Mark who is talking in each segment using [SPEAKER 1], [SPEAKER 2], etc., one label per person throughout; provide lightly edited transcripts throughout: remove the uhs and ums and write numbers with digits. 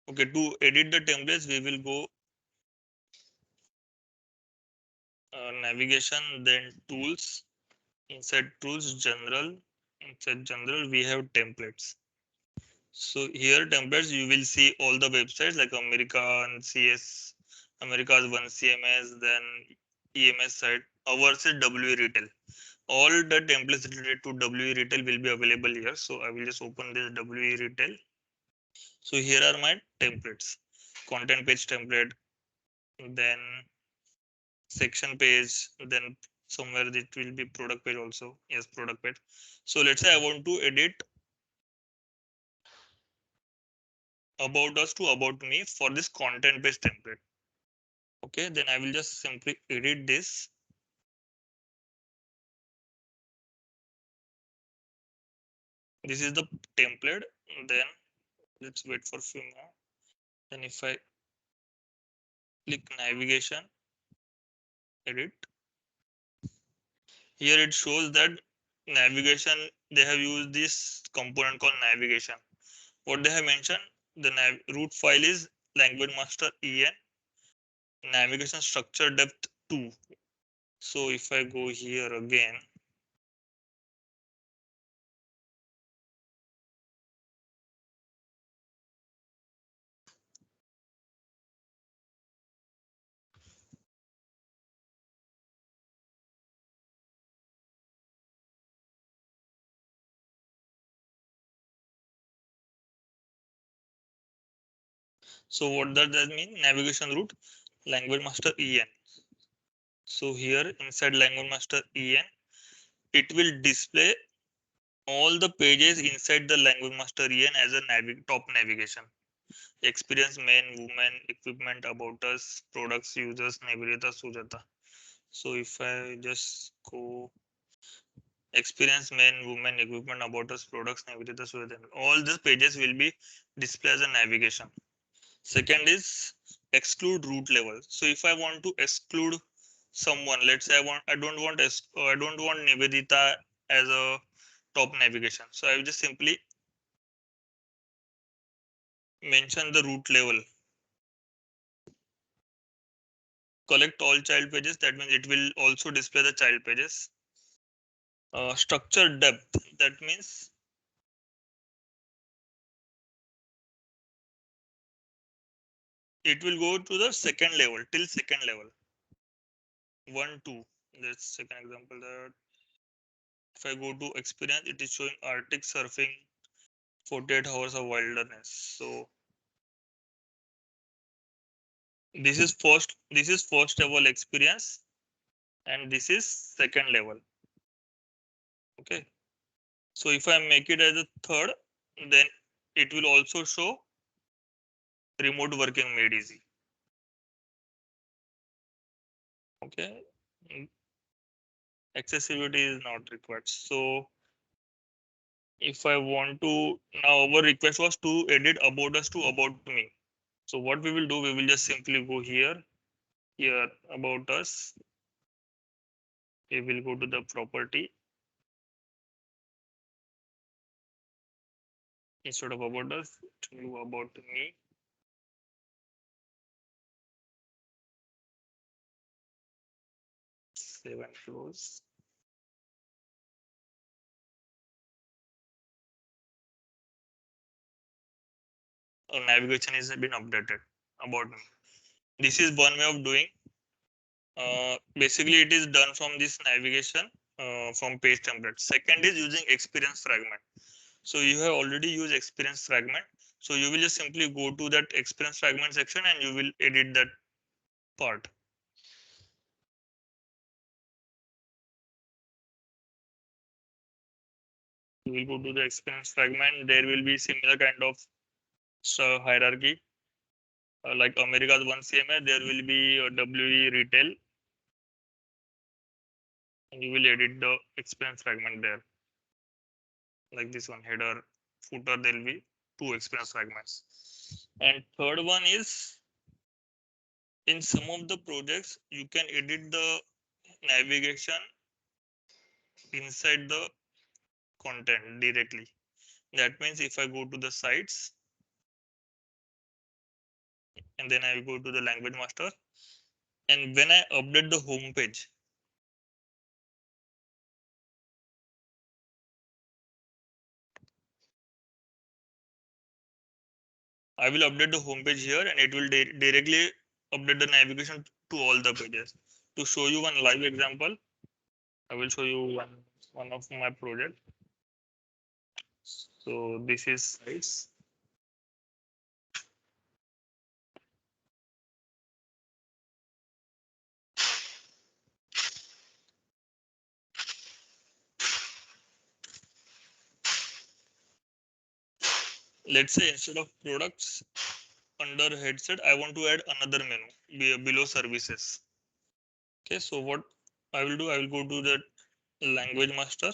[SPEAKER 1] Okay, to edit the templates, we will go navigation, then tools. Inside tools, general. Inside general, we have templates. So here templates, you will see all the websites like American CS, America's One CMS, then EMS site. Ours is WE Retail. All the templates related to WE Retail will be available here. So I will just open this WE Retail. So here are my templates. Content page template, then section page, then somewhere it will be product page also. Yes, product page. So let's say I want to edit about us to about me for this content based template. Okay, then I will just simply edit this. This is the template. Then let's wait for a few more. Then if I click navigation, edit, here it shows that navigation, they have used this component called navigation. What they have mentioned, the root file is language master en navigation structure depth 2. So if I go here again, so what does that mean? Navigation root language master en. So here inside language master en, it will display all the pages inside the language master en as a top navigation. Experience, men, women, equipment, about us, products, users, Nivedita, Sujata. So if I just go experience, men, women, equipment, about us, products, Nivedita, Sujata, all these pages will be displayed as a navigation. Second is exclude root level. So if I want to exclude someone, let's say I don't want Nivedita as a top navigation. So I will just simply mention the root level. Collect all child pages. That means it will also display the child pages. Structure depth. That means it will go to the second level till second level. 1, 2. Let's second example that if I go to experience, it is showing Arctic surfing 48 hours of wilderness. So this is first level experience and this is second level. Okay. So if I make it as a third, then it will also show remote working made easy. Okay. Accessibility is not required. So if I want to, now our request was to edit about us to about me. So what we will do, we will just simply go here, about us. We will go to the property instead of about us to about me. Save and close. Our navigation has been updated about me. This is one way of doing. Basically, it is done from this navigation from page template. Second is using experience fragment. So you have already used experience fragment. So you will just simply go to that experience fragment section and you will edit that part. You will go to the experience fragment. There will be similar kind of hierarchy. Like America's One CMS, there will be WE Retail. And you will edit the experience fragment there. Like this one, header, footer, there will be 2 experience fragments. And third one is in some of the projects, you can edit the navigation inside the content directly. That means if I go to the sites, and then I will go to the language master. And when I update the home page, I will update the home page here, and it will directly update the navigation to all the pages. To show you one live example, I will show you one of my project. So this is sites. Let's say instead of products under headset, I want to add another menu below services. Okay, so what I will do, I will go to the language master.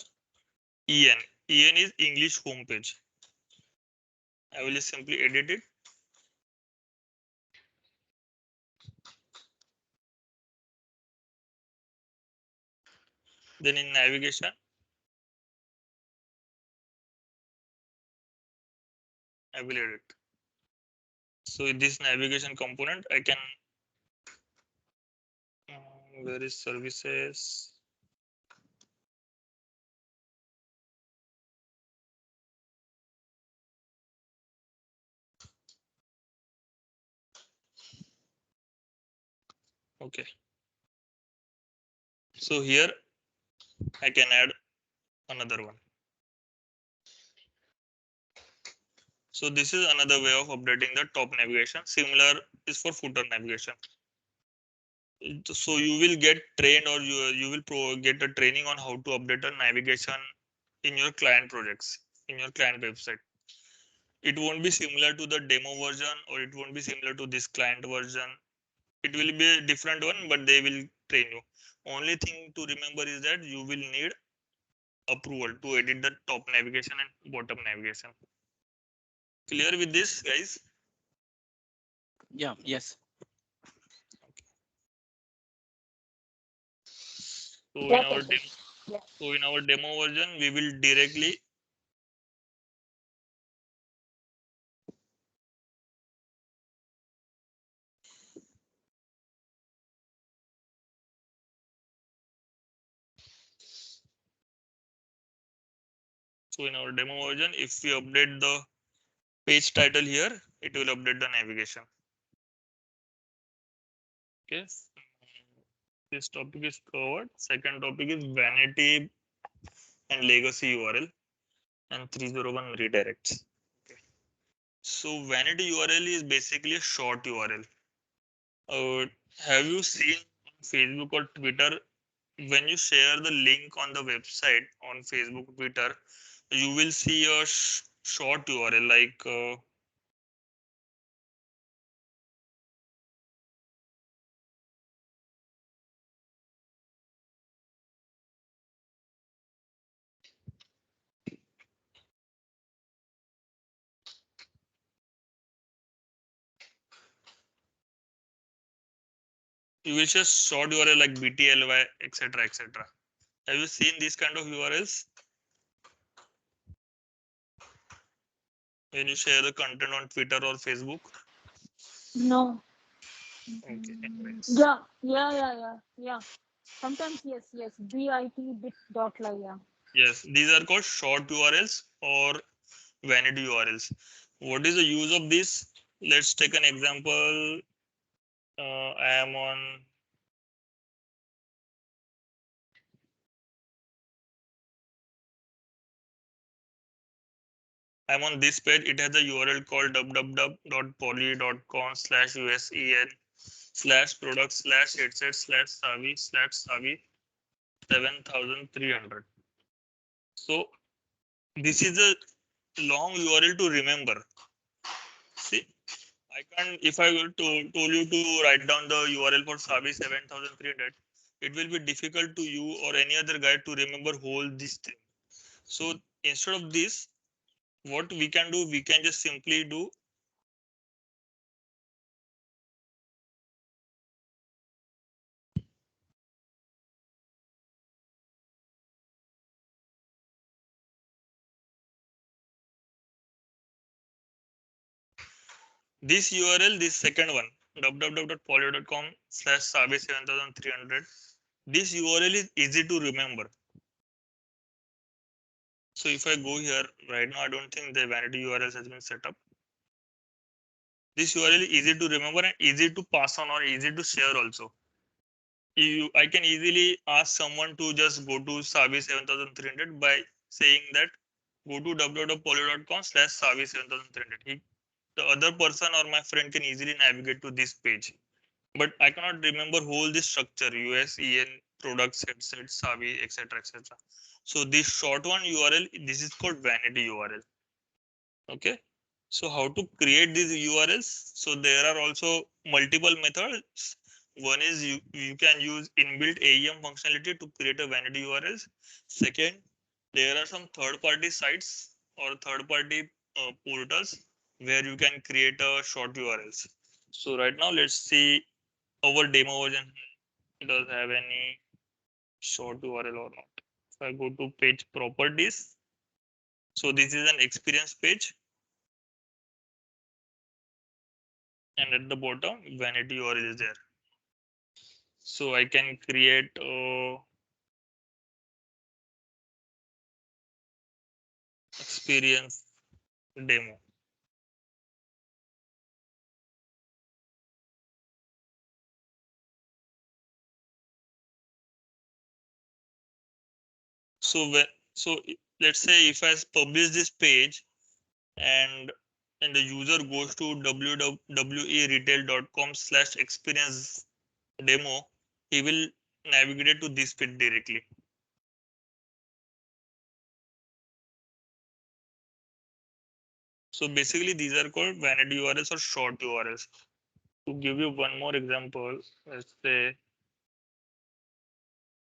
[SPEAKER 1] EN. EN is English homepage. I will just simply edit it. Then in navigation, I will edit. So in this navigation component, I can, where is services? Okay. So here I can add another one. So this is another way of updating the top navigation. Similar is for footer navigation. So you will get trained, or you will get a training on how to update a navigation in your client projects, in your client website. It won't be similar to the demo version, or it won't be similar to this client version. It will be a different one, but they will train you. Only thing to remember is that you will need approval to edit the top navigation and bottom navigation. Clear with this, guys?
[SPEAKER 2] Yeah, yes.
[SPEAKER 1] So in
[SPEAKER 3] Yes,
[SPEAKER 1] our
[SPEAKER 3] yes,
[SPEAKER 1] demo,
[SPEAKER 3] yes.
[SPEAKER 1] so in our demo version, we will directly so in our demo version, if we update the page title here, it will update the navigation. Okay. This topic is covered. Second topic is vanity and legacy URL and 301 redirects. Okay. So vanity URL is basically a short URL. Have you seen on Facebook or Twitter, when you share the link on the website on Facebook, Twitter, you will see a short URL like you will see short URL like BTLY, etc., etc. Have you seen these kind of URLs when you share the content on Twitter or Facebook?
[SPEAKER 3] No.
[SPEAKER 1] Okay, anyways.
[SPEAKER 3] Yeah, yeah. Sometimes yes, yes. Bit dot ly, yeah.
[SPEAKER 1] Yes, these are called short URLs or vanity URLs. What is the use of this? Let's take an example. I am on this page. It has a URL called www.poly.com/usen/product/headset/savi/savi 7300. So this is a long URL to remember. See, I can't, if I were to told you to write down the URL for Savi 7300, it will be difficult to you or any other guy to remember whole this thing. So instead of this, what we can do, we can just simply do This URL, this second one, www.polio.com/sabe7300. This URL is easy to remember. So if I go here right now, I don't think the vanity URLs has been set up. This URL is easy to remember and easy to pass on or easy to share also. I can easily ask someone to just go to Savi7300 by saying that go to www.polio.com/savi7300. The other person or my friend can easily navigate to this page. But I cannot remember whole this structure, US, EN, products, headset, Savi, etc. etc. So this short one URL, this is called vanity URL. Okay. So how to create these URLs? So there are also multiple methods. One is you can use inbuilt AEM functionality to create a vanity URLs. Second, there are some third-party sites or third-party portals where you can create a short URLs. So right now, let's see our demo version does have any short URL or not. If I go to page properties, so this is an experience page. And at the bottom vanity URL is there, so I can create experience demo. So when let's say if I publish this page and the user goes to www.retail.com/experience demo, he will navigate to this page directly. So basically these are called vanity URLs or short URLs. To give you one more example, let's say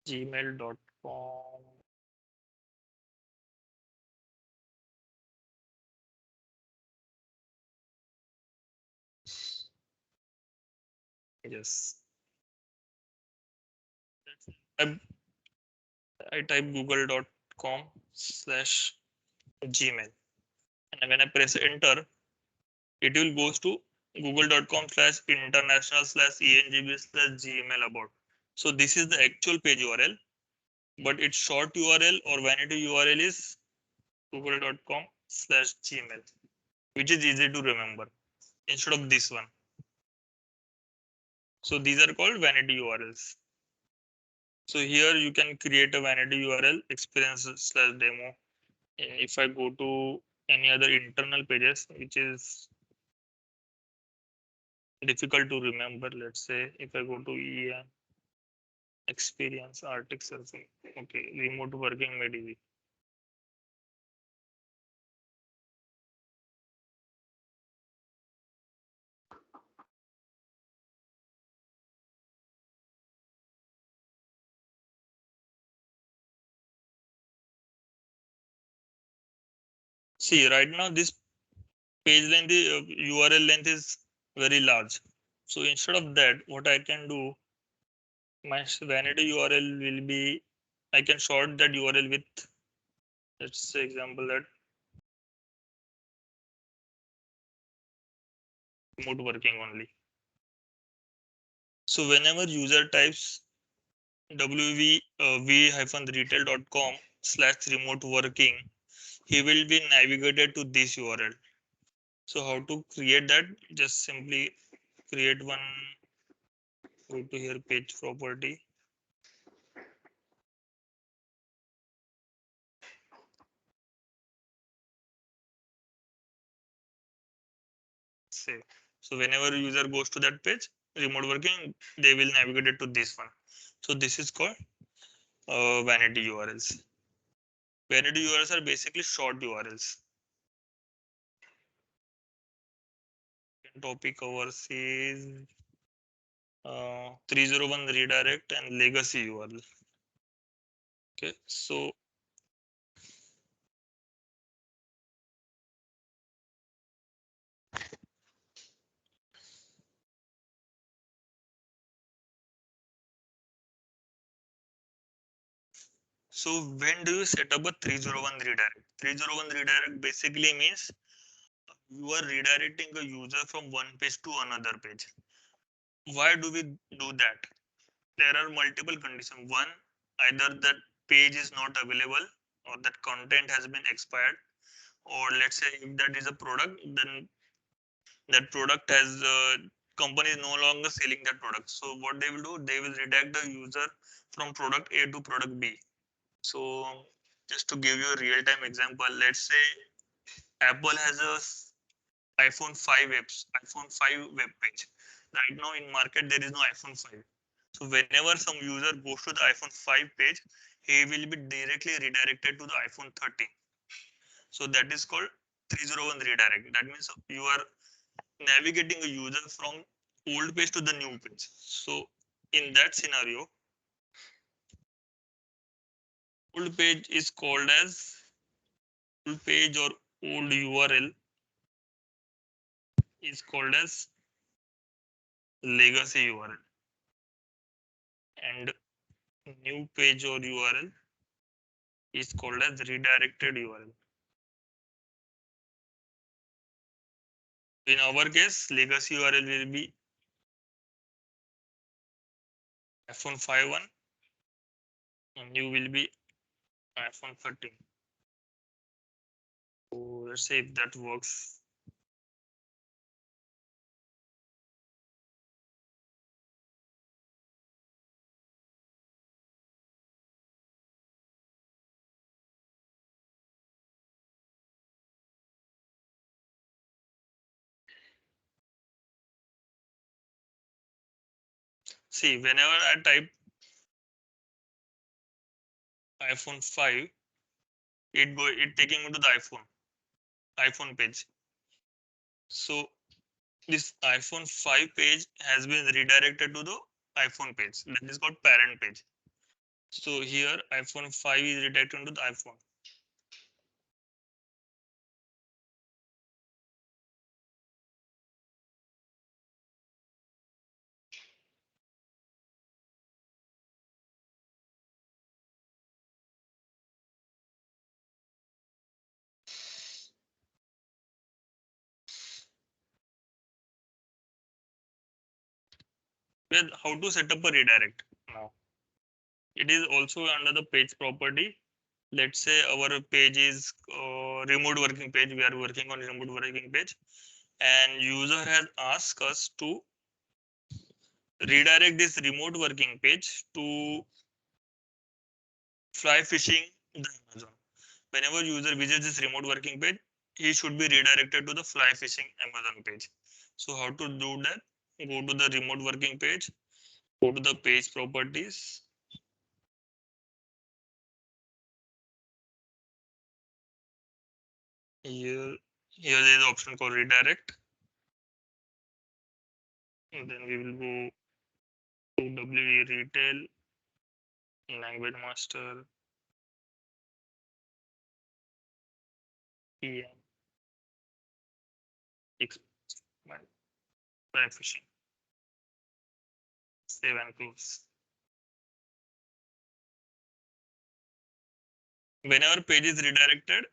[SPEAKER 1] gmail.com. Yes. I type google.com/gmail. And when I press enter, it will goes to google.com/international/engb/gmail about. So this is the actual page URL, but its short URL or vanity URL is google.com/gmail, which is easy to remember instead of this one. So these are called vanity URLs. So here you can create a vanity URL experience/demo. If I go to any other internal pages, which is difficult to remember, let's say if I go to EN, experience, Arctic surfing, okay, remote working made easy. See, right now this page length, URL length is very large. So instead of that, what I can do, my vanity URL will be, I can short that URL with, let's say example that remote working only. So whenever user types wv-retail.com/remote working, he will be navigated to this URL. So how to create that? Just simply create one, go to here page property. Save. So whenever user goes to that page, remote working, they will navigate it to this one. So this is called vanity URLs. Vanity URLs are basically short URLs. Topic covers is 301 redirect and legacy URL. Okay, so when do you set up a 301 redirect? 301 redirect basically means you are redirecting a user from one page to another page. Why do we do that? There are multiple conditions. One, either that page is not available or that content has been expired, or let's say if that is a product, then that product has company is no longer selling that product. So what they will do, they will redirect the user from product A to product B. So just to give you a real-time example, let's say Apple has a iPhone 5 iPhone 5 web page. Right now in market there is no iPhone 5. So whenever some user goes to the iPhone 5 page, he will be directly redirected to the iPhone 13. So that is called 301 redirect. That means you are navigating a user from old page to the new page. So in that scenario, old page is called as old page or old URL is called as legacy URL, and new page or URL is called as redirected URL. In our case, legacy URL will be iPhone 5.1 and new will be iPhone 13. So let's say if that works. See, whenever I type iPhone 5, it taking me to the iPhone page. So this iPhone 5 page has been redirected to the iPhone page. That is called parent page. So here iPhone 5 is redirected to the iPhone. Well, how to set up a redirect now? It is also under the page property. Let's say our page is remote working page. We are working on remote working page, and user has asked us to redirect this remote working page to fly fishing the Amazon. Whenever user visits this remote working page, he should be redirected to the fly fishing Amazon page. So how to do that? Go to the remote working page, go to the page properties. Here there is an option called redirect. And then we will go to WE retail, language master, PM, fly fishing, save and close. Whenever page is redirected,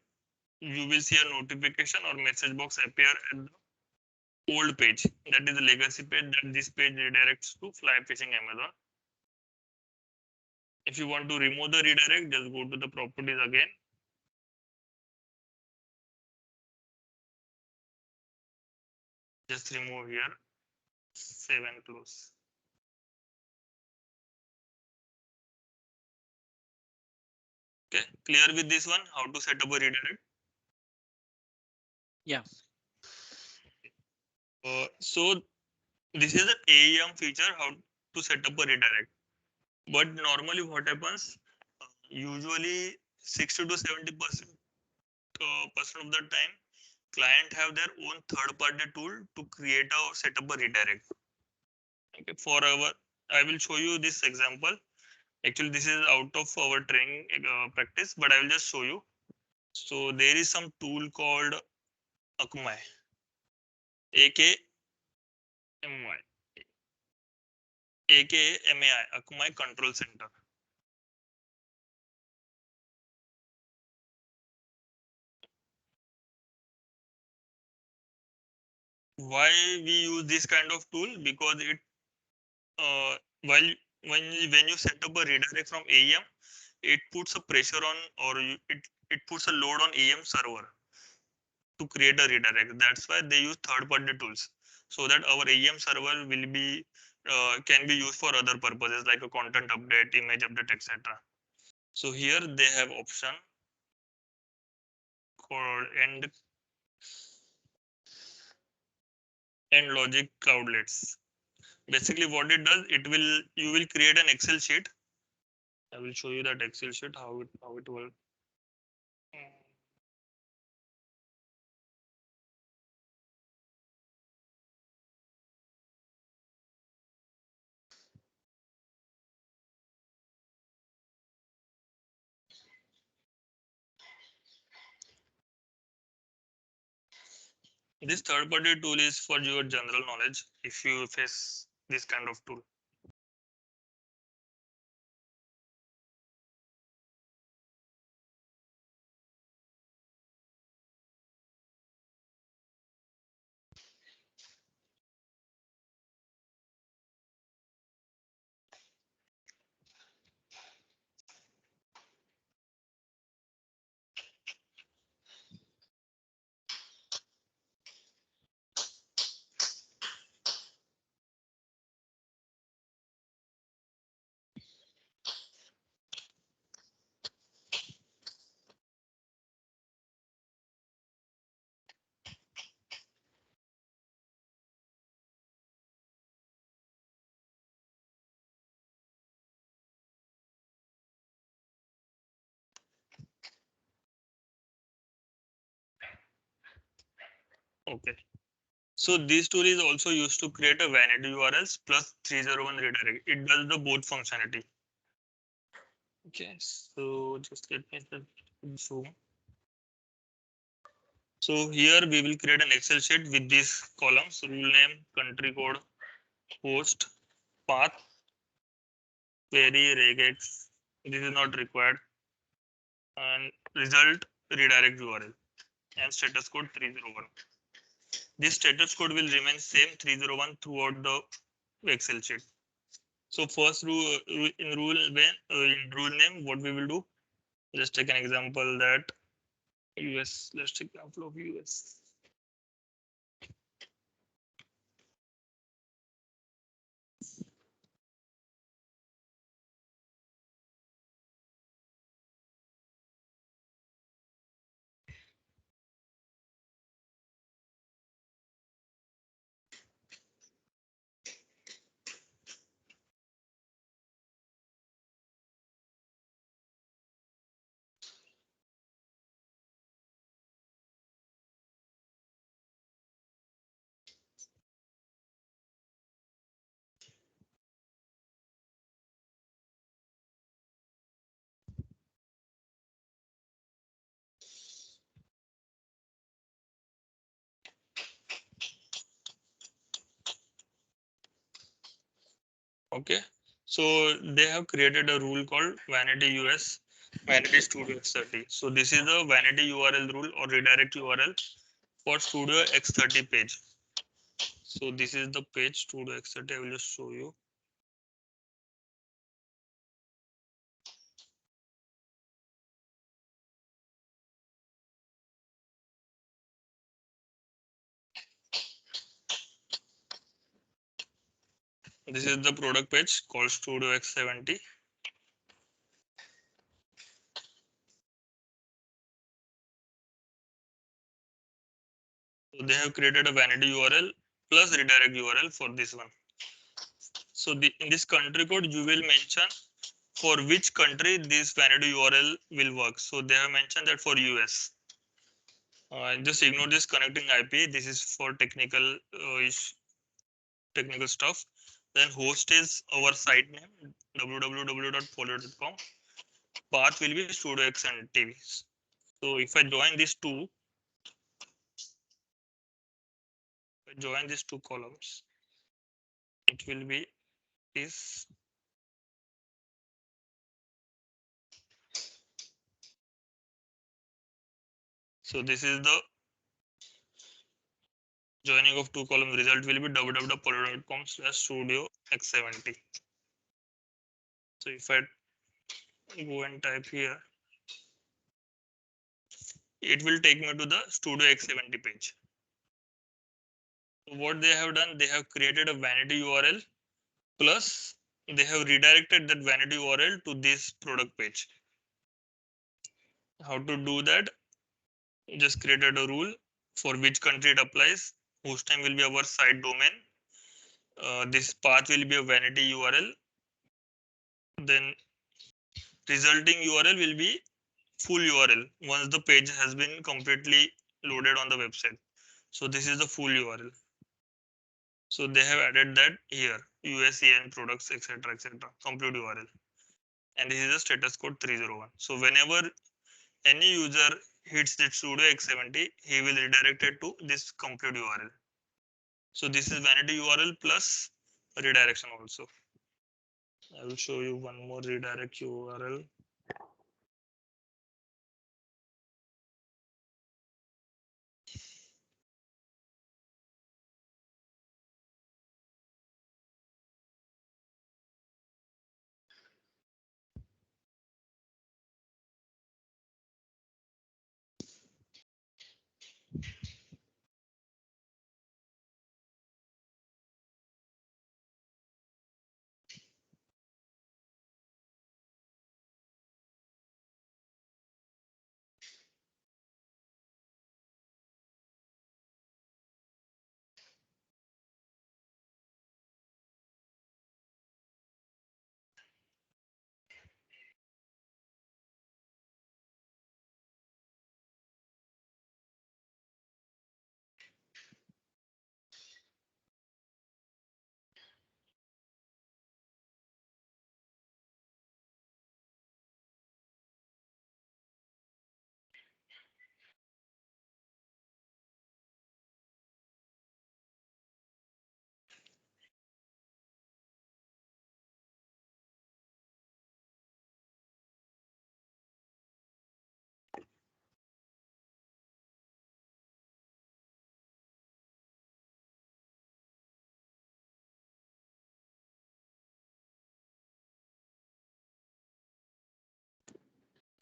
[SPEAKER 1] you will see a notification or message box appear at the old page. That is the legacy page that this page redirects to fly fishing Amazon. If you want to remove the redirect, just go to the properties again. Just remove here, save and close. Okay, clear with this one, how to set up a redirect?
[SPEAKER 2] Yeah.
[SPEAKER 1] So this is an AEM feature, how to set up a redirect. But normally what happens, usually 60 to 70% percent of the time, client have their own third-party tool to create or set up a redirect. Okay, I will show you this example. Actually, this is out of our training practice, but I will just show you. So there is some tool called Akamai, AKMY, AKMAI, Akamai Control Center. why we use this kind of tool? Because it while when you set up a redirect from AEM, it puts a pressure on, or it puts a load on AEM server to create a redirect. That's why they use third-party tools, so that our AEM server will be can be used for other purposes like a content update, image update, etc. So here they have option called end logic cloudlets. Basically, what it does, you will create an Excel sheet. I will show you that Excel sheet how it will. This third-party tool is for your general knowledge. If you face this kind of tool. Okay. So this tool is also used to create a vanity URLs plus 301 redirect. It does the both functionality. Okay, so just let me zoom. So here we will create an Excel sheet with these columns: rule name, country code, host, path, query, regex. This is not required, and result redirect URL and status code 301. This status code will remain same 301 throughout the Excel sheet. So first rule in rule name, what we will do? Just take an example that US. Let's take example of US. Okay, so they have created a rule called Vanity US, Vanity Studio X30. So this is the Vanity URL rule or redirect URL for Studio X30 page. So this is the page Studio X30. I will just show you. This is the product page called Studio X70. So they have created a vanity URL plus redirect URL for this one. So in this country code, you will mention for which country this vanity URL will work. So they have mentioned that for US. Just ignore this connecting IP. This is for technical stuff. Then host is our site name www.polio.com. Path will be sudo x and TV. So if I join these two, columns, it will be this. So this is the Joining of two columns result will be www.poly.com/studio x70. So if I go and type here, it will take me to the Studio X70 page. So what they have done, they have created a vanity URL plus they have redirected that vanity URL to this product page. How to do that? Just created a rule for which country it applies. Whose time will be our site domain. This path will be a vanity URL. Then resulting URL will be full URL once the page has been completely loaded on the website. So this is the full URL. So they have added that here, USEN products, etc., complete URL. And this is the status code 301. So whenever any user hits the Studio X70, he will redirect it to this complete URL. So this is vanity URL plus redirection also. I will show you one more redirect URL.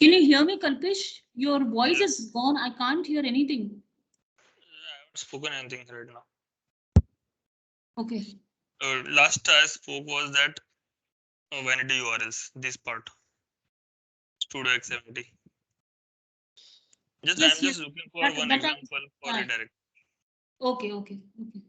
[SPEAKER 3] Can you hear me, Kalpesh? Your voice is gone. I can't hear anything.
[SPEAKER 1] I haven't spoken anything right now.
[SPEAKER 3] Okay.
[SPEAKER 1] Last I spoke was that vanity URLs, this part, Studio X70. Just
[SPEAKER 3] Yes,
[SPEAKER 1] I'm
[SPEAKER 3] yes.
[SPEAKER 1] just looking for
[SPEAKER 3] That,
[SPEAKER 1] one
[SPEAKER 3] that I,
[SPEAKER 1] example for
[SPEAKER 3] yeah.
[SPEAKER 1] redirect.
[SPEAKER 3] Okay, okay, okay.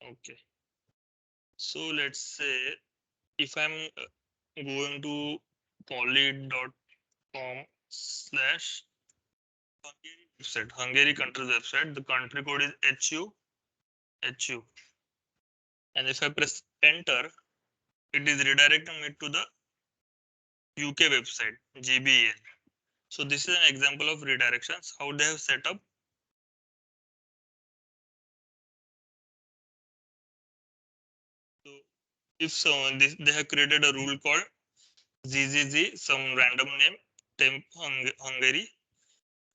[SPEAKER 1] Okay. So let's say if I'm going to poly.com/Hungary website, Hungary country's website, the country code is HU. And if I press enter, it is redirecting me to the UK website, GBEN. So this is an example of redirections, how they have set up. So if someone, they have created a rule called ZZZ, some random name, temp Hungary.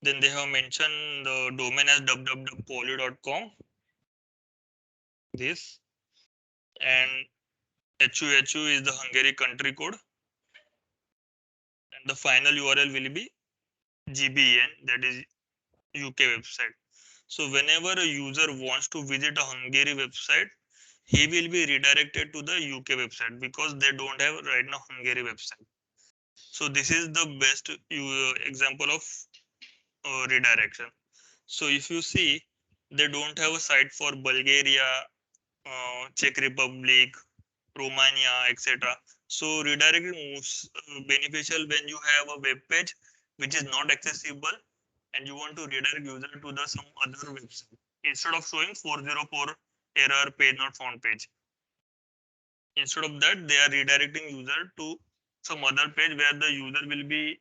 [SPEAKER 1] Then they have mentioned the domain as www.poly.com. This and HUHU is the Hungary country code. And the final URL will be GBEN, that is UK website. So whenever a user wants to visit a Hungary website, he will be redirected to the UK website because they don't have right now Hungary website. So this is the best example of redirection. So if you see, they don't have a site for Bulgaria, Czech Republic, Romania, etc. So redirecting most beneficial when you have a web page which is not accessible and you want to redirect user to the some other website instead of showing 404 error page not found page. Instead of that, they are redirecting user to some other page where the user will be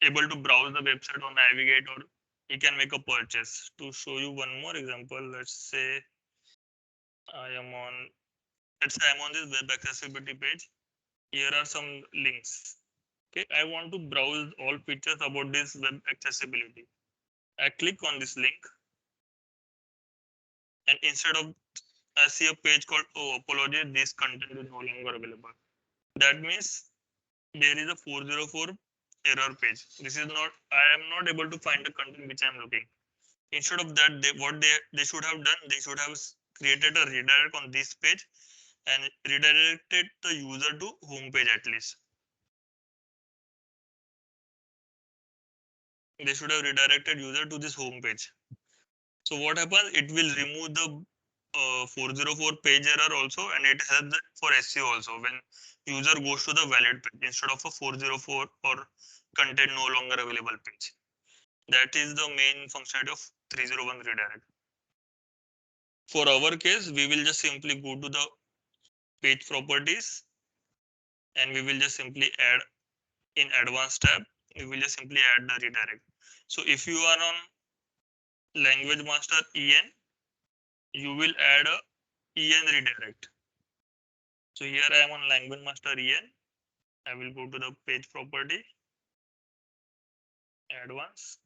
[SPEAKER 1] able to browse the website or navigate, or he can make a purchase. To show you one more example, let's say I am on, let's say I'm on this web accessibility page. Here are some links. Okay, I want to browse all features about this web accessibility. I click on this link, and instead of, I see a page called, oh, apology, this content is no longer available. That means there is a 404 error page. This is not, I am not able to find the content which I am looking. Instead of that, they should have done, they should have created a redirect on this page and redirected the user to home page at least. They should have redirected user to this home page. So what happens? It will remove the 404 page error also, and it helps for SEO also when user goes to the valid page instead of a 404 or content no longer available page. That is the main functionality of 301 redirect. For our case, we will just simply go to the page properties and we will just simply add in advanced tab, we will just simply add the redirect. So if you are on language master en, you will add a en redirect. So here I am on language master en. I will go to the page property, advanced.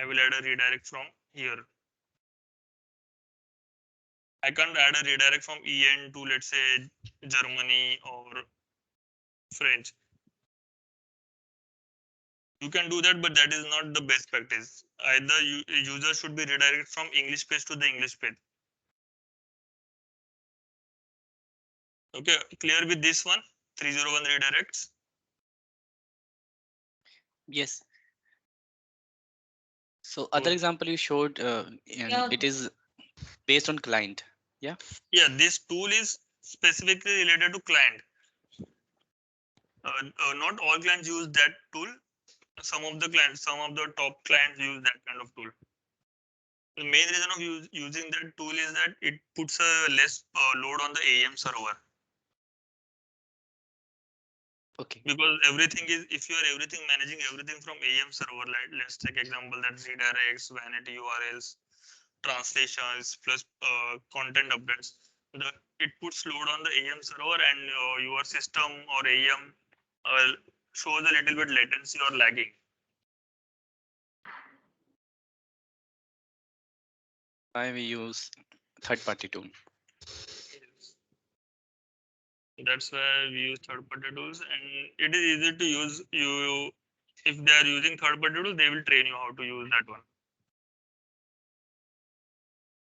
[SPEAKER 1] I will add a redirect from here. I can't add a redirect from en to, let's say, Germany or French. You can do that, but that is not the best practice. Either user should be redirected from English page to the English page. Okay, clear with this one? 301 redirects.
[SPEAKER 2] Yes. So other example you showed, and
[SPEAKER 3] Yeah.
[SPEAKER 2] it is based on client.
[SPEAKER 1] Yeah, this tool is specifically related to client. Not all clients use that tool. Some of the clients, some of the top clients use that kind of tool. The main reason of using that tool is that it puts a less load on the AEM server.
[SPEAKER 2] Okay.
[SPEAKER 1] Because everything is, if you are managing everything from AEM server, like let's take example that redirects, vanity URLs, translations plus content updates. It puts load on the AEM server, and your system or AEM shows a little bit latency or lagging.
[SPEAKER 2] Why we use third-party tool.
[SPEAKER 1] That's why we use third-party tools, and it is easy to use. You, if they are using third-party tools, they will train you how to use that one.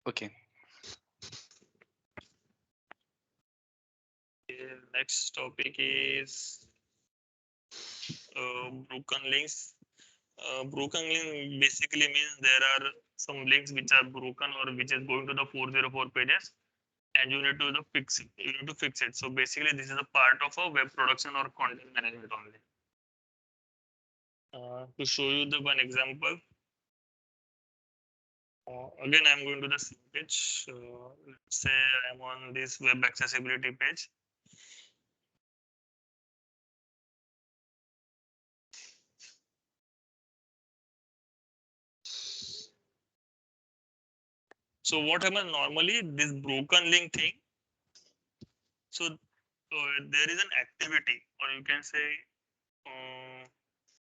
[SPEAKER 2] Okay.
[SPEAKER 1] Next topic is broken links. Broken link basically means there are some links which are broken or which is going to the 404 pages, and you need to fix it. You need to fix it. So basically, this is a part of a web production or content management only. To show you the one example, again I'm going to the same page. Let's say I'm on this web accessibility page. So what happens normally, this broken link thing. So there is an activity, or you can say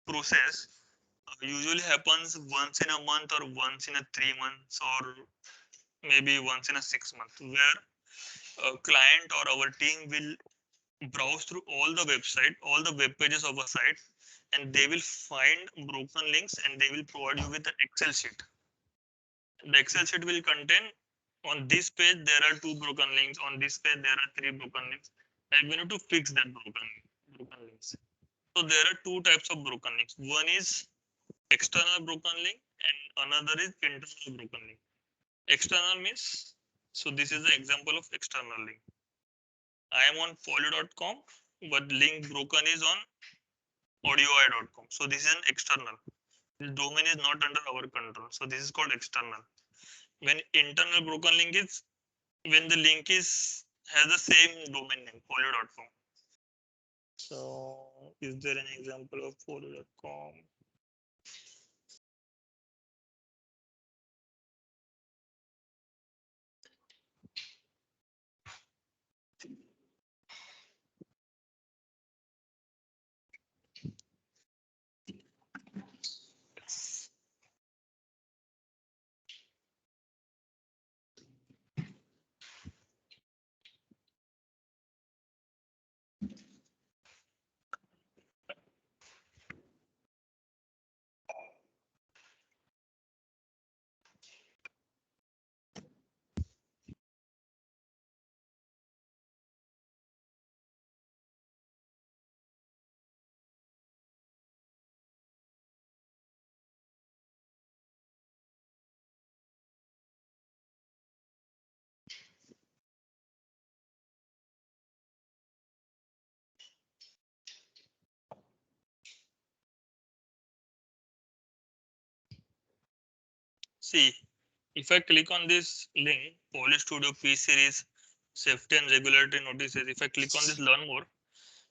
[SPEAKER 1] process, usually happens once in a month or once in a 3 months or maybe once in a 6 months, where a client or our team will browse through all the website, all the web pages of a site, and they will find broken links and they will provide you with an Excel sheet. The Excel sheet will contain, on this page there are 2 broken links, on this page there are 3 broken links. and we need to fix that broken links. So there are two types of broken links. One is external broken link and another is internal broken link. External means, so this is the example of external link. I am on folio.com, but link broken is on audioi.com. So this is an external. This domain is not under our control. So this is called external. When internal broken link is when the link is has the same domain name, folio.com. So is there an example of folio.com? See, if I click on this link, Polish Studio P series, safety and regulatory notices, if I click on this learn more,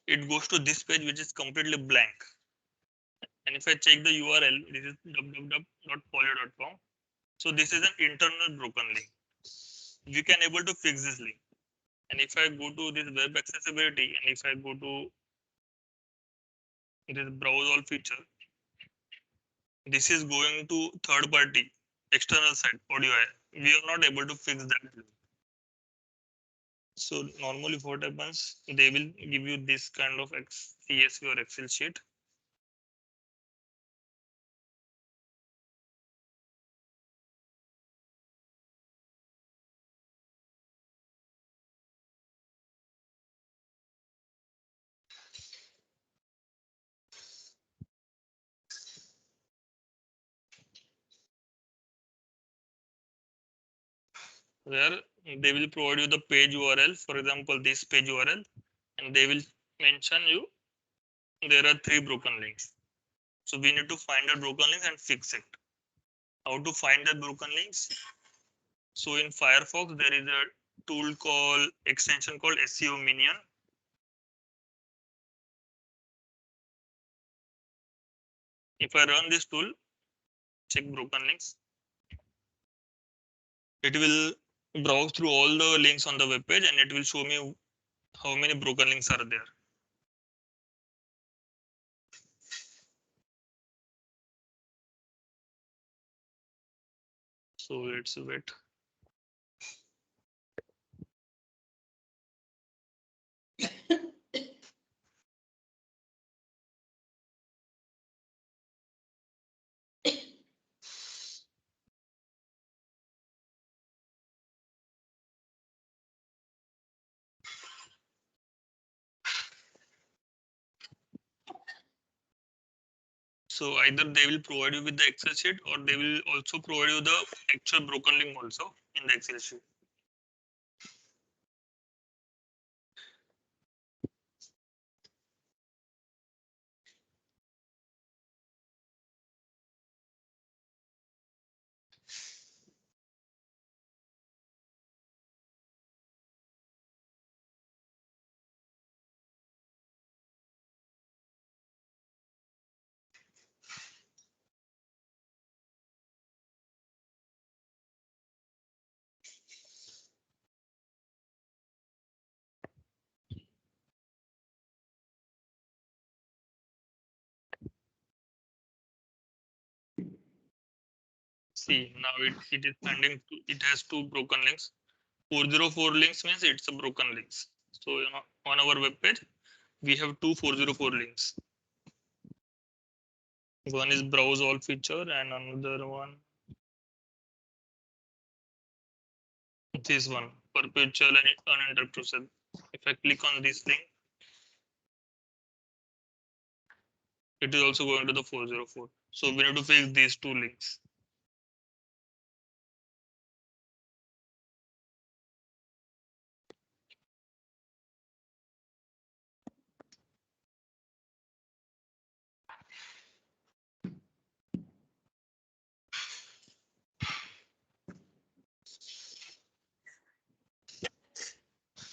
[SPEAKER 1] it goes to this page which is completely blank. And if I check the URL, this is www.polio.com. So this is an internal broken link. We can able to fix this link. And if I go to this web accessibility and if I go to this browse all feature, this is going to third party external site audio. We are not able to fix that link. So normally what happens, they will give you this kind of CSV or Excel sheet. Where they will provide you the page URL, for example, this page URL, and they will mention you there are 3 broken links. So we need to find the broken links and fix it. How to find the broken links? So in Firefox, there is a tool called extension called SEO Minion. If I run this tool, check broken links, it will browse through all the links on the web page and it will show me how many broken links are there. So let's wait. So either they will provide you with the Excel sheet or they will also provide you the actual broken link also in the Excel sheet. See, now it is sending, it has 2 broken links. 404 links means it's a broken links. So, you know, on our web page, we have 2 404 links. One is browse all feature and another one, this one, perpetual and uninterrupted. If I click on this link, it is also going to the 404. So we need to fix these two links.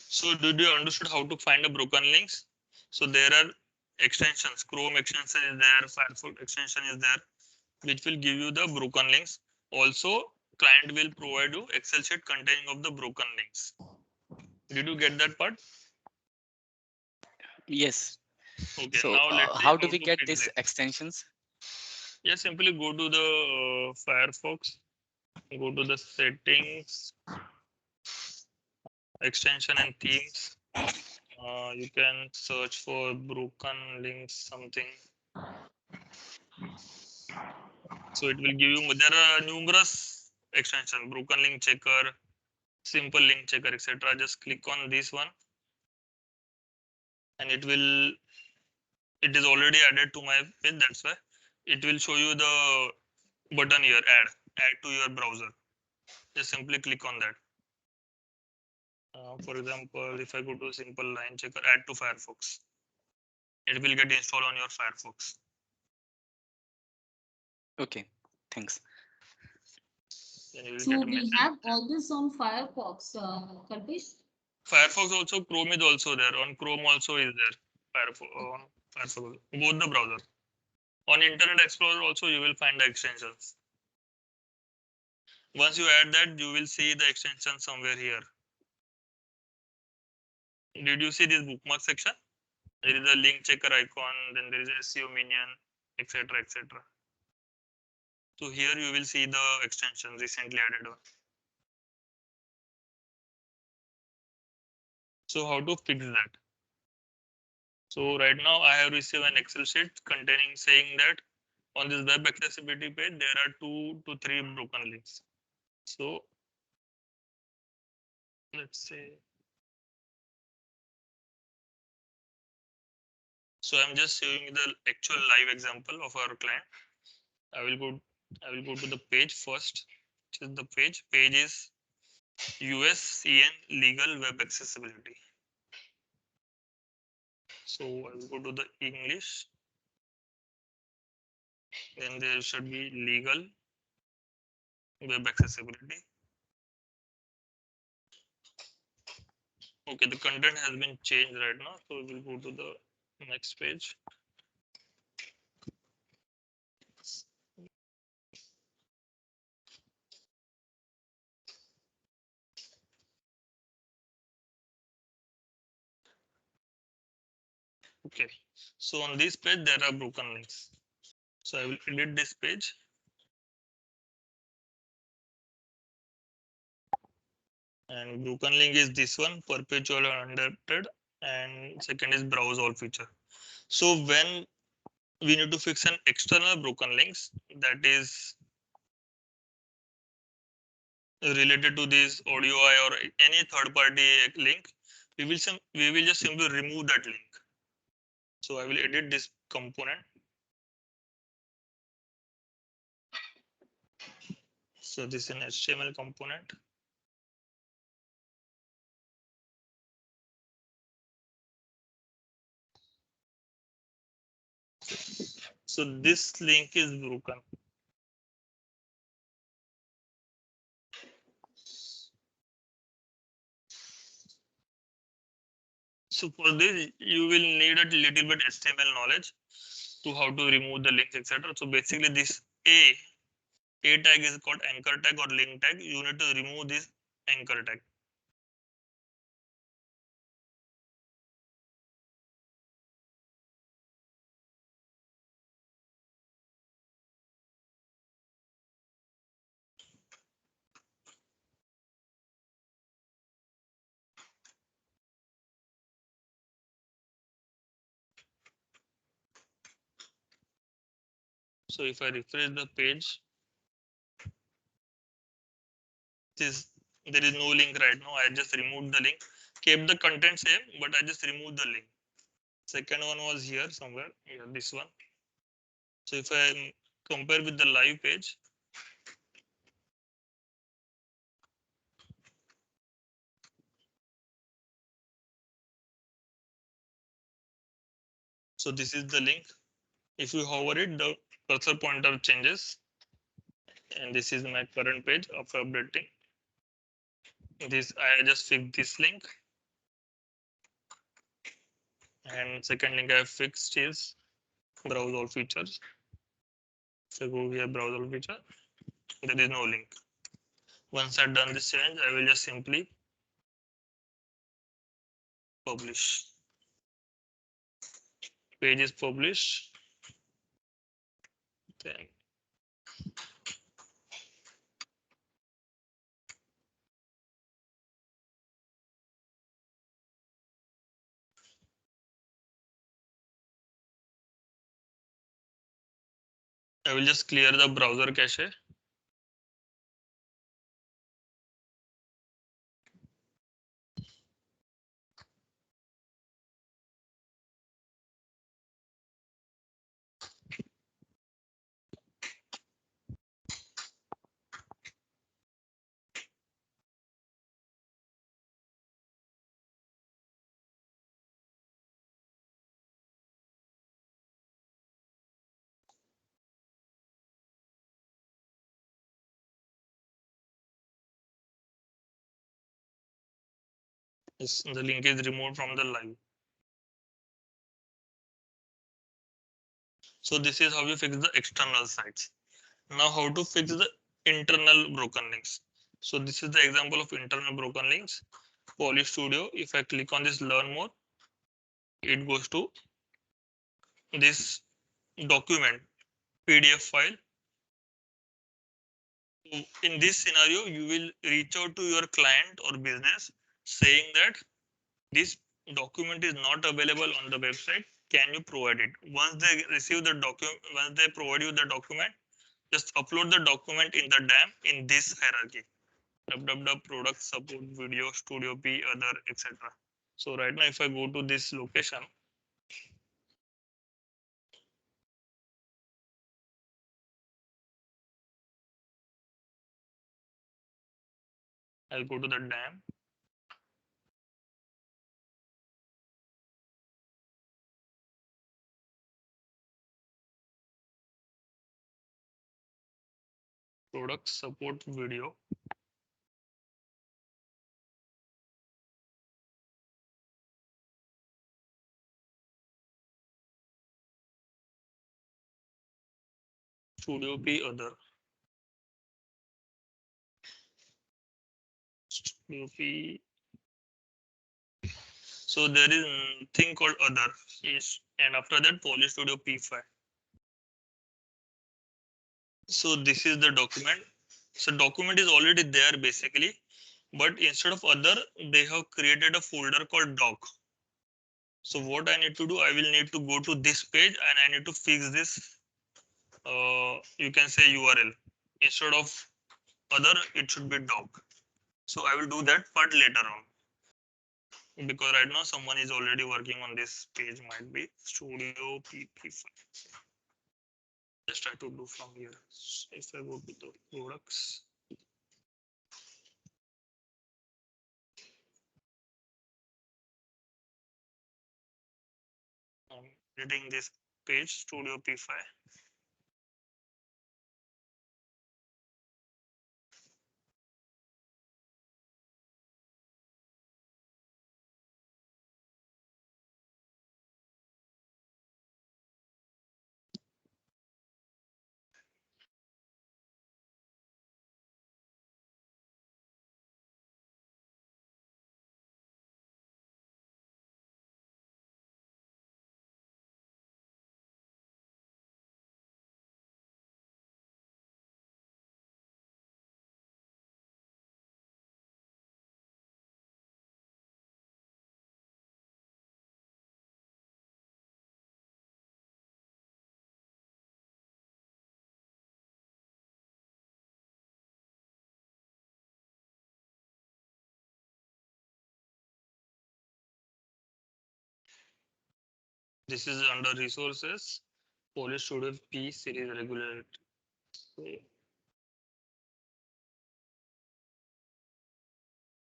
[SPEAKER 1] So did you understood how to find the broken links? So there are extensions, Chrome extension is there, Firefox extension is there, which will give you the broken links. Also, client will provide you Excel sheet containing of the broken links. Did you get that part?
[SPEAKER 2] Yes.
[SPEAKER 1] Okay,
[SPEAKER 2] So
[SPEAKER 1] now let's see
[SPEAKER 2] how do we
[SPEAKER 1] to
[SPEAKER 2] get
[SPEAKER 1] fix
[SPEAKER 2] these
[SPEAKER 1] this.
[SPEAKER 2] extensions?
[SPEAKER 1] Yeah, simply go to the Firefox, go to the settings, extension and themes. You can search for broken links something. So it will give you, there are numerous extension, broken link checker, simple link checker, etc. Just click on this one and it is already added to my page. That's why it will show you the button here, add to your browser. Just simply click on that. For example, if I go to simple line checker, add to Firefox, it will get installed on your Firefox.
[SPEAKER 2] Okay, thanks.
[SPEAKER 1] Then you will
[SPEAKER 3] So
[SPEAKER 1] get a
[SPEAKER 3] we
[SPEAKER 1] message.
[SPEAKER 3] have all this on Firefox, Kalpesh.
[SPEAKER 1] Firefox also, Chrome is also there. On Chrome also is there. On Firefox, both the browser. On Internet Explorer also you will find the extensions. Once you add that, you will see the extension somewhere here. Did you see this bookmark section? There is a link checker icon, then there is a SEO minion, etc. etc. So here you will see the extension recently added one. So how to fix that? So right now I have received an Excel sheet containing saying that on this web accessibility page, there are 2 to 3 broken links. So let's say, so I'm just showing the actual live example of our client. I will go to the page first, which is the page. Page is USCN legal web accessibility. So I will go to the English. Then there should be legal web accessibility. Okay, the content has been changed right now. So we will go to the next page. Okay, so on this page, there are broken links. So I will edit this page. And broken link is this one, perpetual and unedited. And second is browse all feature. So when we need to fix an external broken links that is related to this audio or any third party link, we will just simply remove that link. So I will edit this component. So this is an HTML component. So this link is broken. So for this, you will need a little bit HTML knowledge to how to remove the links, etc. So basically this A tag is called anchor tag or link tag. You need to remove this anchor tag. So if I refresh the page, there is no link right now. I just removed the link. kept the content same, but I just removed the link. Second one was here somewhere, here, this one. So if I compare with the live page, so this is the link. If you hover it, the cursor pointer changes. And this is my current page after updating. This I just fixed this link. And second link I have fixed is browse all features. So go here, browse all feature. There is no link. Once I've done this change, I will just simply publish. Page is published. Then I will just clear the browser cache. Yes, the link is removed from the live. So this is how you fix the external sites. Now how to fix the internal broken links. So this is the example of internal broken links. Polish Studio, if I click on this learn more, it goes to this document PDF file. In this scenario, you will reach out to your client or business saying that this document is not available on the website. Can you provide it? Once they receive the document, once they provide you the document, just upload the document in the DAM in this hierarchy. www product support video studio p other etc. So right now if I go to this location, I'll go to the DAM. Product support video. Studio P other. Studio P. So there is a thing called other is, and after that Polish Studio P5. So this is the document. So document is already there basically, but instead of other, they have created a folder called doc. So what I need to do, I will need to go to this page and I need to fix this. You can say URL. Instead of other, it should be doc. So I will do that part later on. Because right now someone is already working on this page, might be Studio PP5. Just try to do from here. If I go to the products, I'm editing this page, Studio P5. This is under resources, Polish Studio P series regulated. So,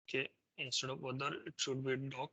[SPEAKER 1] okay, instead of other, it should be doc.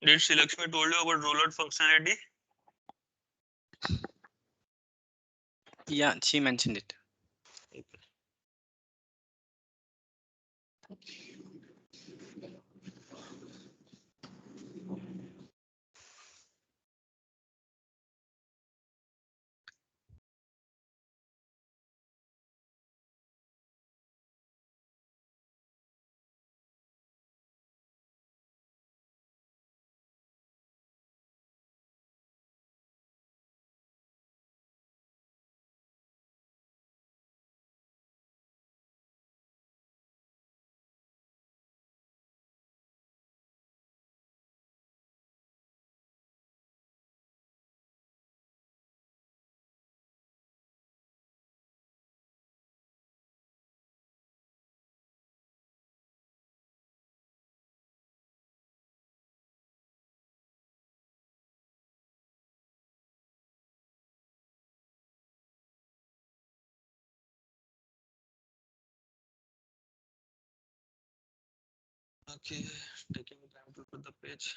[SPEAKER 1] Did Shilakshmi told you about rollout functionality?
[SPEAKER 2] Yeah, she mentioned it.
[SPEAKER 1] Okay, taking time to put the page.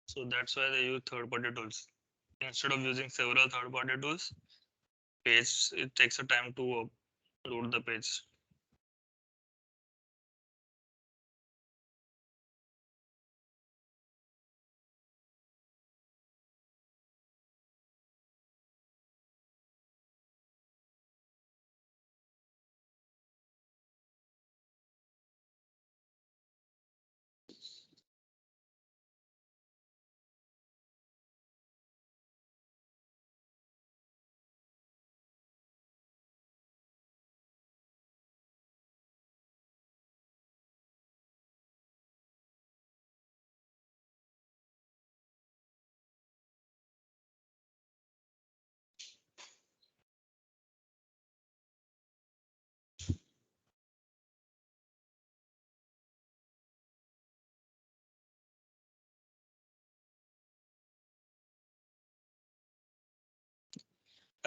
[SPEAKER 1] So that's why they use third-party tools. Instead of using several third-party tools, page it takes a time to load the page.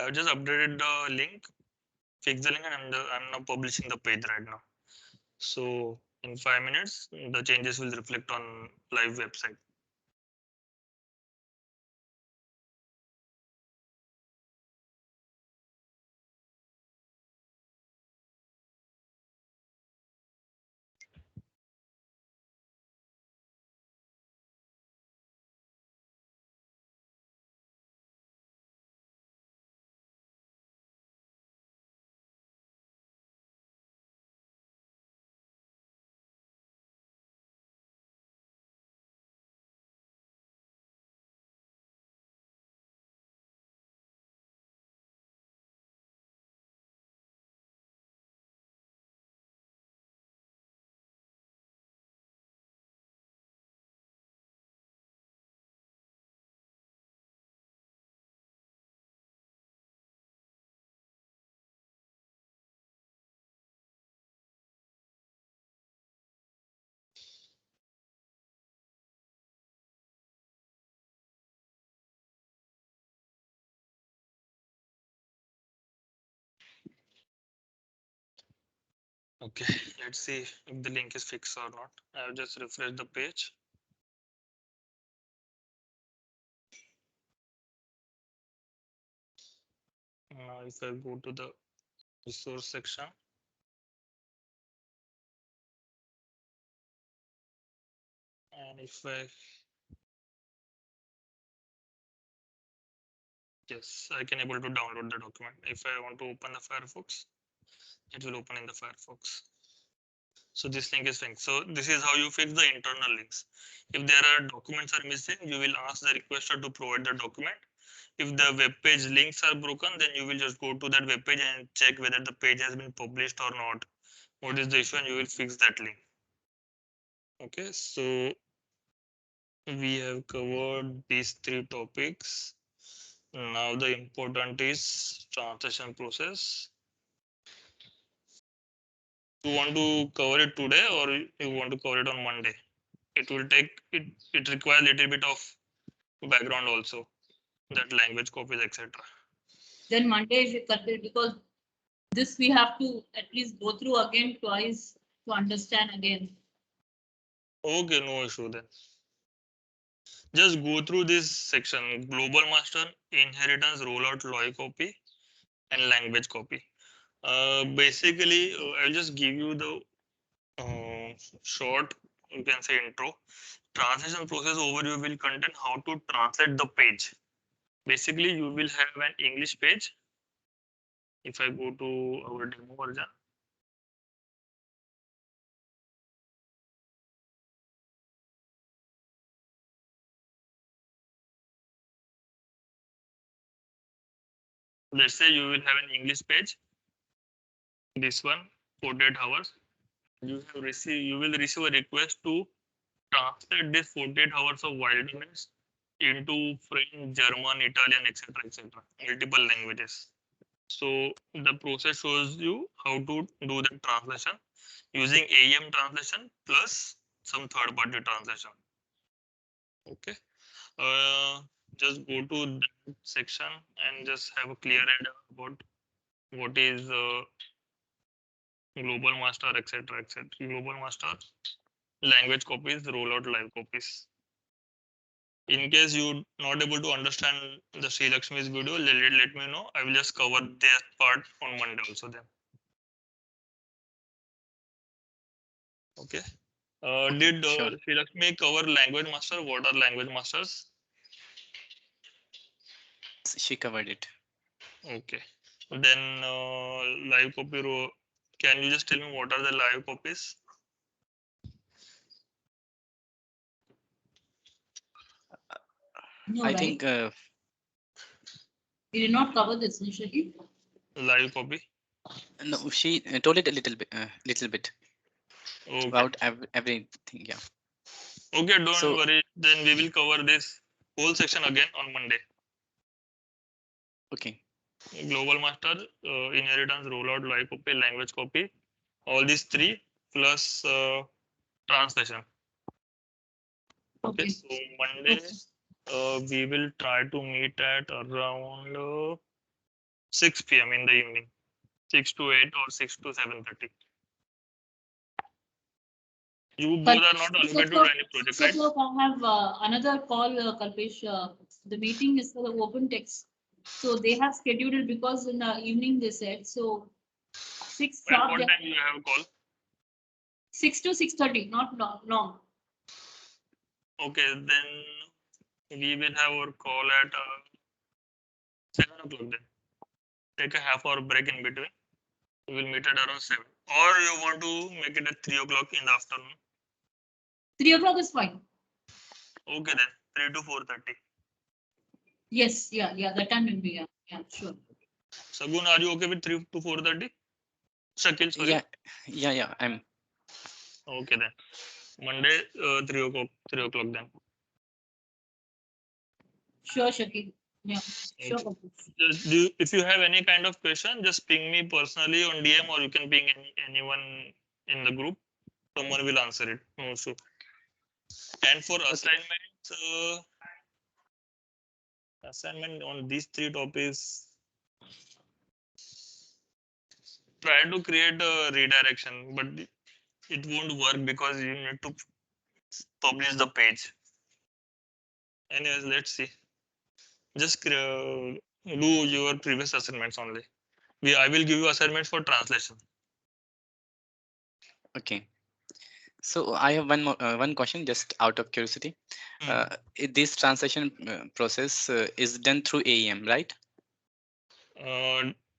[SPEAKER 1] I've just updated the link, fixed the link, and I'm now publishing the page right now. So in 5 minutes, the changes will reflect on live website. Okay, let's see if the link is fixed or not. I'll just refresh the page. Now if I go to the resource section, and if I Yes, I can able to download the document. If I want to open the Firefox, it will open in the Firefox. So this link is linked. So this is how you fix the internal links. If there are documents are missing, you will ask the requester to provide the document. If the web page links are broken, then you will just go to that web page and check whether the page has been published or not. What is the issue, and you will fix that link. Okay, so we have covered these three topics. Now the important is translation process. You want to cover it today or you want to cover it on Monday? It will take it requires a little bit of background also, that language copies, etc.
[SPEAKER 3] Then Monday is because this we have to at least go through again twice to understand again.
[SPEAKER 1] Okay, no issue then. Just go through this section: global master, inheritance, rollout, LOI copy, and language copy. Basically, I'll just give you the short, you can say, intro. Translation process overview will contain how to translate the page. Basically, you will have an English page. If I go to our demo version, let's say you will have an English page. This one, 48 hours. You will receive a request to translate this 48 hours of wilderness into French, German, Italian, etc., etc., multiple languages. So the process shows you how to do the translation using AEM translation plus some third-party translation. Okay. Uh, just go to that section and just have a clear idea about what is global master, etc., etc. Global master, language copies, rollout, live copies. In case you not able to understand the Sri Lakshmi's video, let me know. I will just cover that part on Monday also then. Okay. Did
[SPEAKER 2] Sure.
[SPEAKER 1] Sri Lakshmi cover language master? What are language masters?
[SPEAKER 2] She covered it.
[SPEAKER 1] Okay. Then live copy row. Can you just tell me what are the live copies?
[SPEAKER 3] No,
[SPEAKER 2] I
[SPEAKER 3] right?
[SPEAKER 2] think
[SPEAKER 3] We did not cover this initially.
[SPEAKER 1] Live copy.
[SPEAKER 2] no, she told it a little bit
[SPEAKER 1] Okay.
[SPEAKER 2] about everything. Yeah.
[SPEAKER 1] Okay, don't
[SPEAKER 2] So-
[SPEAKER 1] worry. Then we will cover this whole section again on Monday.
[SPEAKER 2] Okay.
[SPEAKER 1] Global master, inheritance, rollout, live copy, language copy. All these three plus translation. Okay,
[SPEAKER 3] Okay.
[SPEAKER 1] so Monday we will try to meet at around 6 p.m. in the evening, 6 to 8 or 6 to 7:30. You both are not allocated to any project,
[SPEAKER 3] 6
[SPEAKER 1] right?
[SPEAKER 3] o'clock, I have another call, Kalpesh. The meeting is for the open text. So they have scheduled it because in the evening they said, so 6
[SPEAKER 1] At
[SPEAKER 3] sharp,
[SPEAKER 1] what time you have a call?
[SPEAKER 3] 6 to 6:30, not long.
[SPEAKER 1] Okay, then we will have our call at 7 o'clock then. Take a half hour break in between. We will meet at around 7. Or you want to make it at 3 o'clock in the afternoon?
[SPEAKER 3] 3 o'clock is fine.
[SPEAKER 1] Okay then, 3 to 4:30.
[SPEAKER 3] Yes, yeah, that time will be, yeah, sure.
[SPEAKER 1] Sagun, are you okay with 3 to 4:30? Shakil, sorry.
[SPEAKER 2] Yeah. I'm
[SPEAKER 1] Okay then. Monday, 3 o'clock then.
[SPEAKER 3] Sure, Shakil. Yeah, sure.
[SPEAKER 1] Okay.
[SPEAKER 3] Kalpesh.
[SPEAKER 1] If you have any kind of question, just ping me personally on DM or you can ping anyone in the group. Someone will answer it. No issue. And for assignment on these three topics, try to create a redirection, but it won't work because you need to publish the page. Anyways, let's see. Just do your previous assignments only. I will give you assignments for translation.
[SPEAKER 2] okay. So I have one question, just out of curiosity. This translation process is done through AEM, right?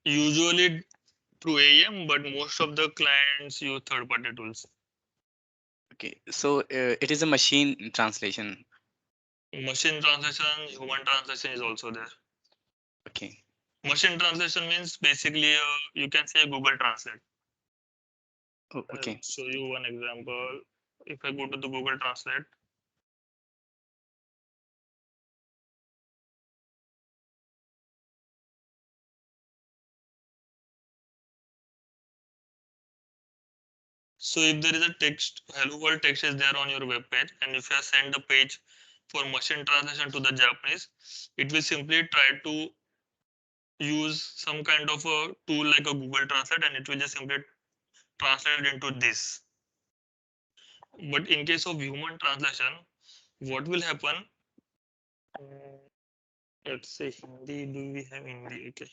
[SPEAKER 1] Usually through AEM, but most of the clients use third-party tools.
[SPEAKER 2] Okay, so it is a machine translation.
[SPEAKER 1] Machine translation, human translation is also there.
[SPEAKER 2] Okay.
[SPEAKER 1] Machine translation means basically you can say Google Translate.
[SPEAKER 2] Oh, okay.
[SPEAKER 1] I'll show you one example. If I go to the Google Translate, so if there is a text, hello world text is there on your web page, and if you have sent the page for machine translation to the Japanese, it will simply try to use some kind of a tool like a Google Translate, and it will just simply translate into this. But in case of human translation, what will happen? Let's say Hindi. Do we have Hindi? Okay.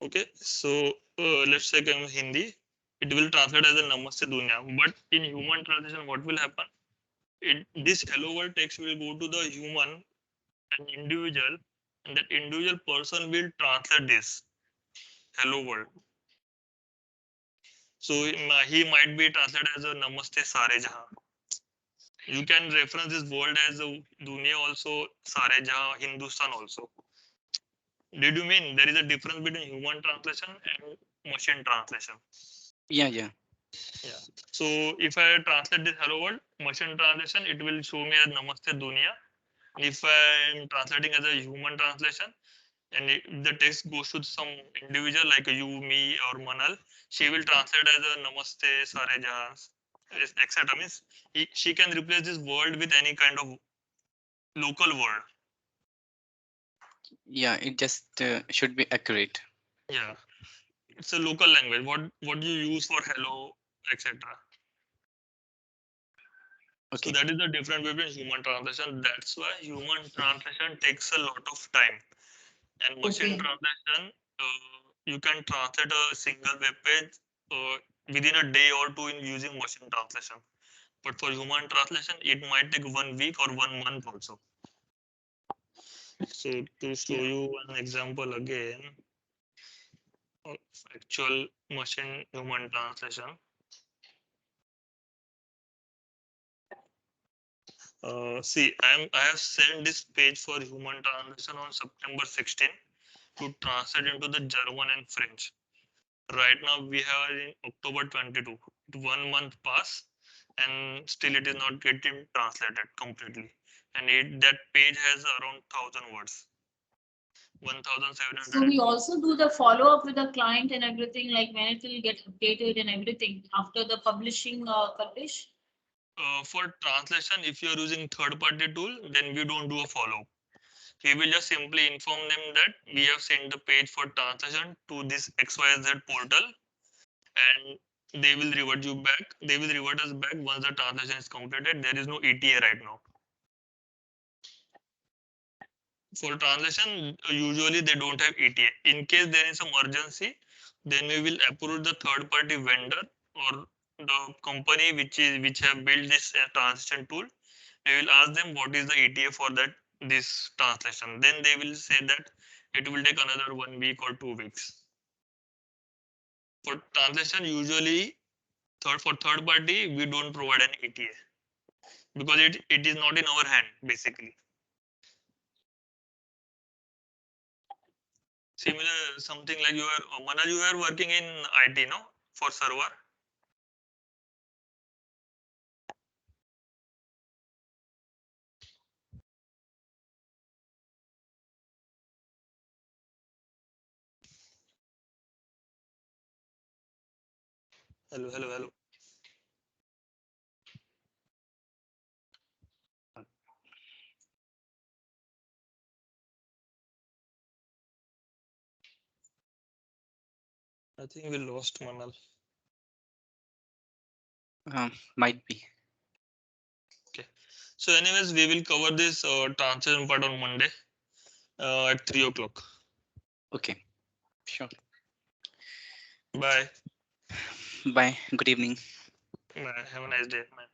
[SPEAKER 1] Okay. So let's say Hindi. It will translate as a Namaste Dunya. But in human translation, what will happen? This hello world text will go to the human, an individual, and that individual person will translate this hello world. So he might be translated as a Namaste Sare Jahan. You can reference this world as a Dunya also, Sare Jahan, Hindustan also. Did you mean there is a difference between human translation and machine translation?
[SPEAKER 2] Yeah, yeah.
[SPEAKER 1] Yeah. So if I translate this hello world, machine translation, it will show me as Namaste Dunya. If I am translating as a human translation, and the text goes to some individual like you, me, or Manal, she will translate as a Namaste, Sare Jahan, etc. Means she can replace this word with any kind of local word.
[SPEAKER 2] Yeah, it just should be accurate.
[SPEAKER 1] Yeah, it's a local language. What you use for hello, etc. So
[SPEAKER 2] Okay.
[SPEAKER 1] that is the difference between human translation. That's why human translation takes a lot of time, and machine
[SPEAKER 3] Okay.
[SPEAKER 1] translation, you can translate a single web page within a day or two in using machine translation. But for human translation, it might take 1 week or 1 month also. So to show
[SPEAKER 2] Yeah.
[SPEAKER 1] you an example again of actual machine human translation. See, I have sent this page for human translation on September 16 to translate into the German and French. Right now we are in October 22. 1 month pass and still it is not getting translated completely. And that page has around 1,000 words.
[SPEAKER 3] So we
[SPEAKER 1] 1,700.
[SPEAKER 3] also do the follow-up with the client and everything, like when it will get updated and everything after the publishing, Kalpesh?
[SPEAKER 1] For translation, if you are using third-party tool, then we don't do a follow-up. We will just simply inform them that we have sent the page for translation to this XYZ portal, and they will revert you back. They will revert us back once the translation is completed. There is no ETA right now. For translation, usually they don't have ETA. In case there is some urgency, then we will approve the third-party vendor or the company which have built this translation tool. We will ask them what is the ETA for this translation. Then they will say that it will take another 1 week or 2 weeks. For translation, usually for third party, we don't provide an ETA because it is not in our hand basically. Similar, something like Manal, you are working in IT, no? For server. Hello, hello, hello. I think we lost Manal.
[SPEAKER 2] Might be.
[SPEAKER 1] Okay. So anyways, we will cover this translation part on Monday at 3 o'clock.
[SPEAKER 2] Okay. Sure.
[SPEAKER 1] Bye.
[SPEAKER 2] Bye. Good evening.
[SPEAKER 1] Have a nice day, man.